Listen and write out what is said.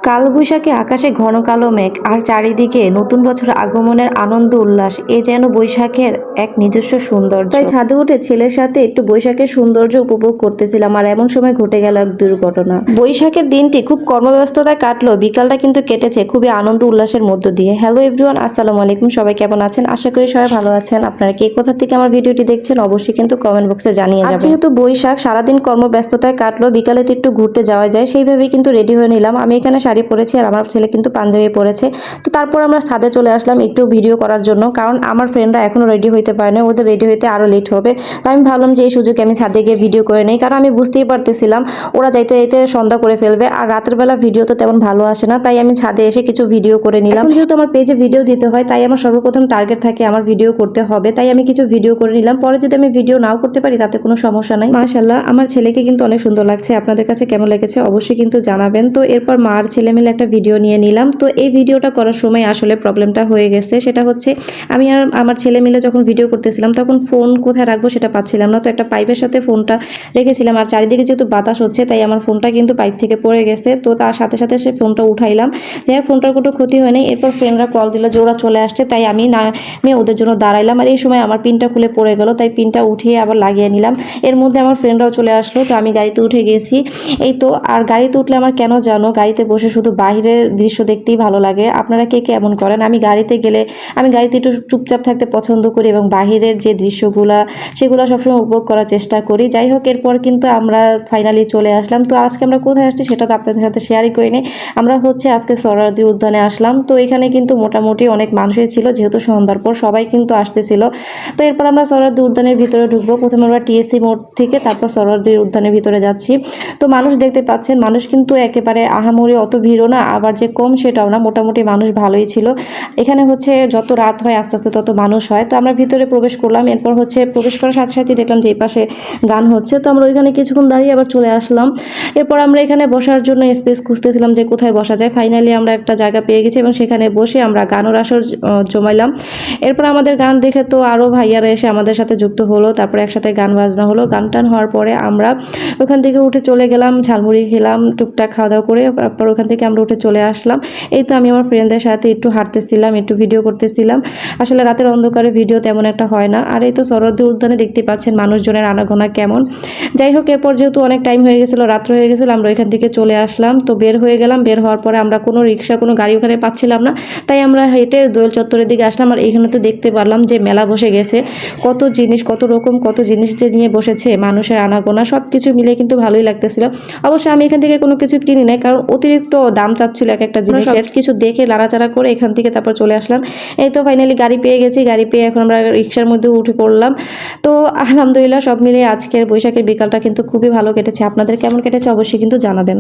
কালবৈশাখী আকাশে ঘন কালো মেঘ আর চারিদিকে নতুন বছর আগমনের আনন্দ উল্লাস এ যেন বৈশাখের এক নিজস্ব সৌন্দর্য। তাই ছাদে উঠে ছেলের সাথে একটু বৈশাখের সৌন্দর্য উপভোগ করতেছিলাম আর এমন সময় ঘটে গেল এক দুর্ঘটনা। বৈশাখের দিনটি খুব কর্মব্যস্ততায় কাটলো, বিকালটা কিন্তু কেটেছে খুবই আনন্দ উল্লাসের মধ্য দিয়ে। হ্যালো এভরিওয়ান, আসসালামু আলাইকুম। সবাই কেমন আছেন? আশা করি সবাই ভালো আছেন। আপনারা কে কোথা থেকে আমার ভিডিওটি দেখছেন অবশ্যই কিন্তু কমেন্ট বক্সে জানিয়ে যাবেন। যেহেতু বৈশাখ সারাদিন কর্মব্যস্ততায় কাটলো, বিকালে তো একটু ঘুরতে যাওয়া যায়, সেইভাবেই কিন্তু রেডি হয়ে নিলাম। আমি এখানে শাড়ি পরেছি আর আমার ছেলে কিন্তু পাঞ্জাবি পরেছে। তো তারপর আমরা ছাদে চলে আসলাম একটু ভিডিও করার জন্য, কারণ আমার ফ্রেন্ডরা এখনো রেডি হইতে পারে না, ওদের রেডি হইতে আরো লেট হবে। তো আমি ভাবলাম যে এই সুযোগে আমি ছাদে গিয়ে ভিডিও করে নেই, কারণ আমি বুঝতেই পারতেছিলাম ওরা যাইতে যাইতে সন্ধ্যা করে ফেলবে আর রাতের বেলা ভিডিও তো তেমন ভালো আসে না। তাই আমি ছাদে এসে কিছু ভিডিও করে নিলাম। যেহেতু আমার পেজে ভিডিও দিতে হয় তাই আমার সর্বপ্রথম টার্গেট থাকে আমার ভিডিও করতে হবে, তাই আমি কিছু ভিডিও করে নিলাম। পরে যদি আমি ভিডিও নাও করতে পারি তাতে কোনো সমস্যা নাই। মাশাআল্লাহ, আমার ছেলেকে কিন্তু অনেক সুন্দর লাগছে। আপনাদের কাছে কেমন লেগেছে অবশ্যই কিন্তু জানাবেন। তো এরপর মা আর ছেলে মিলে একটা ভিডিও নিয়ে নিলাম। তো এই ভিডিওটা করার সময় আসলে প্রবলেমটা হয়ে গেছে, সেটা হচ্ছে আমি আর আমার ছেলে মিলে যখন ভিডিও করতেছিলাম তখন ফোন কোথায় রাখবো সেটা পাচ্ছিলাম না। তো একটা পাইপের সাথে ফোনটা রেখেছিলাম আর চারিদিকে যেহেতু বাতাস হচ্ছে তাই আমার ফোনটা কিন্তু পাইপ থেকে পড়ে গেছে। তো তার সাথে সাথে সে ফোনটা উঠাইলাম। যাই হোক, ফোনটার কোনো ক্ষতি হয়নি। এরপর ফ্রেন্ডরা কল দিল যে ওরা চলে আসছে, তাই আমি ওদের জন্য দাঁড়াইলাম। আর এই সময় আমার পিনটা খুলে পড়ে গেল, তাই পিনটা উঠিয়ে আবার লাগিয়ে নিলাম। এর মধ্যে আমার ফ্রেন্ডরাও চলে আসলো, তো আমি গাড়িতে উঠে গেছি। এই তো, আর গাড়িতে উঠলে আমার কেন জানো গাড়িতে বসে শুধু বাইরের দৃশ্য দেখতেই ভালো লাগে। আপনারা কে কেমন করেন? আমি গাড়িতে গেলে আমি গাড়িতে একটু চুপচাপ থাকতে পছন্দ করি এবং বাহিরের যে দৃশ্যগুলা সেগুলো সবসময় উপভোগ করার চেষ্টা করি। যাই হোক, এরপর কিন্তু আমরা ফাইনালি চলে আসলাম। তো আজকে আমরা কোথায় আসছি সেটা তো আপনাদের সাথে শেয়ারই করিনি। আমরা হচ্ছে আজকে সোহরাওয়ার্দী উদ্যানে আসলাম। তো এখানে কিন্তু মোটামুটি অনেক মানুষই ছিল, যেহেতু সন্ধ্যার পর সবাই কিন্তু আসতেছিল। তো এরপর আমরা সোহরাওয়ার্দী উদ্যানের ভিতরে ঢুকবো। প্রথমে আমরা টিএসসি মোড় থেকে তারপর সোহরাওয়ার্দী উদ্যানের ভিতরে যাচ্ছি। তো মানুষ দেখতে পাচ্ছেন, মানুষ কিন্তু একেবারে আহামরি অত ভিড়ও না আবার যে কম সেটাও না, মোটামুটি মানুষ ভালোই ছিল। এখানে হচ্ছে যত রাত হয় আস্তে আস্তে তত মানুষ হয়। তো আমরা ভিতরে প্রবেশ করলাম। এরপর হচ্ছে প্রবেশ করার সাথে সাথে দেখলাম যে এই পাশে গান হচ্ছে। তো আমরা ওইখানে কিছুক্ষণ দাঁড়িয়ে আবার চলে আসলাম। এরপর আমরা এখানে বসার জন্য স্পেস খুঁজতেছিলাম যে কোথায় বসা যায়। ফাইনালি আমরা একটা জায়গা পেয়ে গেছি এবং সেখানে বসে আমরা গানের আসর জমাইলাম। এরপর আমাদের গান দেখে তো আরও ভাইয়ারা এসে আমাদের সাথে যুক্ত হলো, তারপরে একসাথে গান বাজনা হলো। গান টান হওয়ার পরে আমরা ওখান থেকে উঠে চলে গেলাম, ঝালমুড়ি খেলাম, টুকটাক খাওয়া দাওয়া করে তারপর ওখান থেকে আমরা উঠে চলে আসলাম। এই তো আমি আমার ফ্রেন্ডদের সাথে একটু হাঁটতেছিলাম, একটু ভিডিও করতেছিলাম। আসলে রাতের অন্ধকারে ভিডিও তেমন একটা হয় না। আর এই তো সোহরাওয়ার্দী উদ্যানে দেখতে পাচ্ছেন মানুষজনের আনাগোনা কেমন। যাই হোক, এরপর যেহেতু অনেক টাইম হয়ে গেছিলো, রাত্র হয়ে গেছিলো, আমরা ওইখান থেকে চলে আসলাম। তো বের হয়ে গেলাম। বের হওয়ার পরে আমরা কোনো রিক্সা কোনো গাড়ি ওখানে পাচ্ছিলাম না, তাই আমরা হেঁটে দোয়েল চত্বরের দিকে আসলাম। আর এইখানে তো দেখতে পারলাম যে মেলা বসে গেছে, কত জিনিস, কত রকম কত জিনিস যে নিয়ে বসেছে, মানুষের আনাগোনা সব কিছু মিলে কিন্তু ভালোই লাগতেছিল। অবশ্যই আমি এখান থেকে কোনো কিছু কিনি নাই, কারণ অতিরিক্ত দাম চাচ্ছিল এক একটা জিনিসের। কিছু দেখে লাড়াচাড়া করে এখান থেকে তারপর চলে আসলাম। এই তো ফাইনালি গাড়ি পেয়ে গেছি। গাড়ি পেয়ে এখন আমরা রিক্সার মধ্যে উঠে পড়লাম। তো আলহামদুলিল্লাহ সব মিলিয়ে আজকের বৈশাখের বিকালটা কিন্তু খুবই ভালো কেটেছে। আপনাদের কেমন কেটেছে অবশ্যই কিন্তু জানাবেন।